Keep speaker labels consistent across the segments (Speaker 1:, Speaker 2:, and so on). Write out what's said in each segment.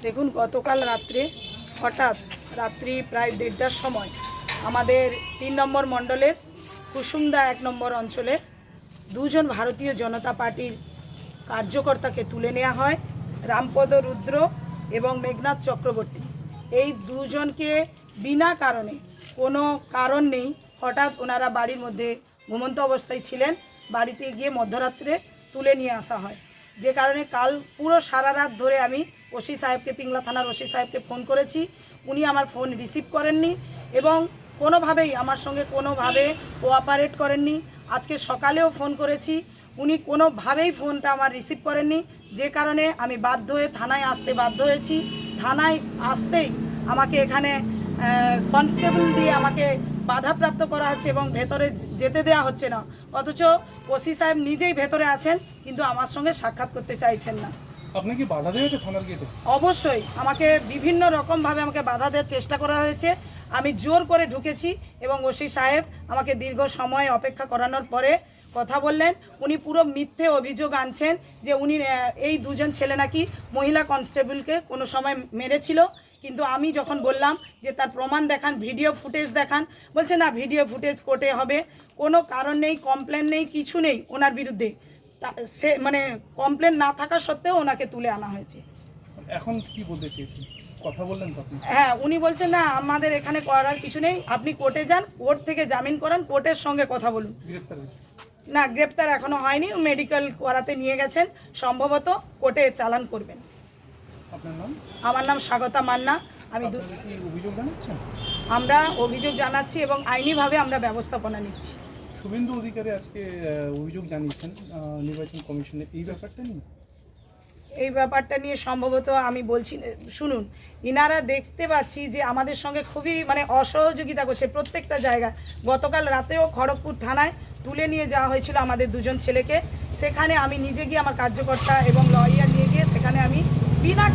Speaker 1: দেখুন, গতকাল রাত্রে হঠাৎ রাত্রি প্রায় 1:30টার সময় আমাদের 3 নম্বর মণ্ডলের কুসুমদা 1 নম্বর অঞ্চলের দুজন ভারতীয় জনতা পার্টির কার্যকর্তাকে তুলে নেওয়া হয়। রামপদ রুদ্র এবং মেঘনাথ চক্রবর্তী, এই দুজনকে বিনা কারণে, কোনো কারণ নেই, হঠাৎ ওনারা বাড়ির মধ্যে ঘুমন্ত অবস্থায় ছিলেন, বাড়িতে গিয়ে মধ্যরাত্রে তুলে নিয়ে আসা হয়। যে কারণে কাল পুরো সারা রাত ধরে আমি ওসি সাহেবকে, পিংলা থানার ওসি সাহেবকে ফোন করেছি। উনি আমার ফোন রিসিভ করেননি এবং কোনোভাবেই আমার সঙ্গে কোনোভাবে কোঅপারেট করেননি। আজকে সকালেও ফোন করেছি, উনি কোনোভাবেই ফোনটা আমার রিসিভ করেননি। যে কারণে আমি বাধ্য হয়ে থানায় আসতে বাধ্য হয়েছি। থানায় আসতেই আমাকে এখানে কনস্টেবল দিয়ে আমাকে বাধাপ্রাপ্ত করা হচ্ছে এবং ভেতরে যেতে দেওয়া হচ্ছে না। অথচ ওসি সাহেব নিজেই ভেতরে আছেন, কিন্তু আমার সঙ্গে সাক্ষাৎ করতে চাইছেন না।
Speaker 2: আপনি কি বাধা দিয়েছে থানার গেটে?
Speaker 1: অবশ্যই আমাকে বিভিন্ন রকমভাবে আমাকে বাধা দেওয়ার চেষ্টা করা হয়েছে। আমি জোর করে ঢুকেছি এবং ওসি সাহেব আমাকে দীর্ঘ সময় অপেক্ষা করানোর পরে কথা বললেন। উনি পুরো মিথ্যে অভিযোগ আনছেন যে উনি এই দুজন ছেলে নাকি মহিলা কনস্টেবলকে কোনো সময় মেরেছিল। কিন্তু আমি যখন বললাম যে তার প্রমাণ দেখান, ভিডিও ফুটেজ দেখান, বলছে না ভিডিও ফুটেজ কোর্টে হবে, কোনো কারণ নেই, কমপ্লেন নেই, কিছু নেই ওনার বিরুদ্ধে। সে মানে কমপ্লেন না থাকা সত্ত্বেও ওনাকে তুলে আনা হয়েছে।
Speaker 2: এখন কি বলতে চেয়েছেন? কথা বললেন তো আপনি?
Speaker 1: হ্যাঁ, উনি বলছেন না আমাদের এখানে করার কিছু নেই, আপনি কোর্টে যান, কোর্ট থেকে জামিন করান, কোর্টের সঙ্গে কথা বলুন।
Speaker 2: গ্রেপ্তার হয়েছে?
Speaker 1: না, গ্রেপ্তার এখনো হয়নি, মেডিকেল করাতে নিয়ে গেছেন, সম্ভবত কোর্টে চালান করবেন।
Speaker 2: আপনার নাম?
Speaker 1: আমার নাম স্বাগতা মান্না। আমি
Speaker 2: আপনারা কি অভিযোগ জানাচ্ছেন?
Speaker 1: আমরা অভিযোগ জানাচ্ছি এবং আইনিভাবে আমরা ব্যবস্থাপনা নিচ্ছি।
Speaker 2: শুভেন্দু অধিকারী আজকে অভিযোগ জানিয়েছেন নির্বাচন কমিশনে, এই ব্যাপারটা নিয়ে?
Speaker 1: এই ব্যাপারটা নিয়ে সম্ভবত আমি বলছি, শুনুন, ইনারা দেখতে পাচ্ছি যে আমাদের সঙ্গে খুবই অসহযোগিতা করছে প্রত্যেকটা জায়গায়। গতকাল রাতেও খড়গপুর থানায় তুলে নিয়ে যাওয়া হয়েছিল আমাদের দুজন ছেলেকে। সেখানে আমি নিজে গিয়ে আমার কার্যকর্তা এবং লয়ার নিয়ে গিয়ে সেখানে আমি বিনা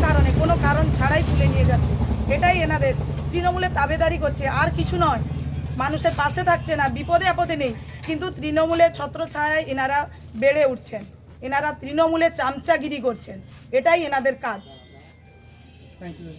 Speaker 1: কারণে কোনো কারণ ছাড়াই তুলে নিয়ে যাচ্ছি। এটাই এনাদের তৃণমূলে তাবেদারি করছে, আর কিছু নয়। মানুষের পাশে থাকছে না, বিপদে আপদে নেই, কিন্তু তৃণমূলের ছত্রছায়ায় এনারা বেড়ে উঠছেন। এনারা তৃণমূলে চামচাগিরি করছেন, এটাই এনাদের কাজ।
Speaker 2: Thank you.